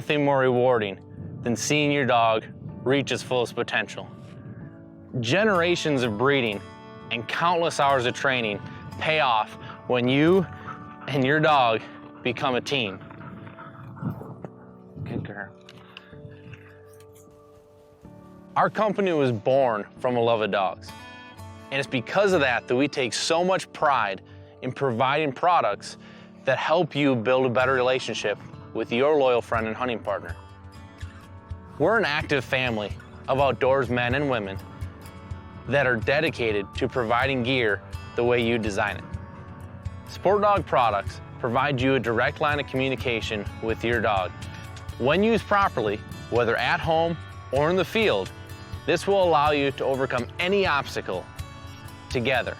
Nothing more rewarding than seeing your dog reach its fullest potential. Generations of breeding and countless hours of training pay off when you and your dog become a team. Good girl. Our company was born from a love of dogs. And it's because of that we take so much pride in providing products that help you build a better relationship with your loyal friend and hunting partner. We're an active family of outdoors men and women that are dedicated to providing gear the way you design it. SportDOG products provide you a direct line of communication with your dog. When used properly, whether at home or in the field, this will allow you to overcome any obstacle together.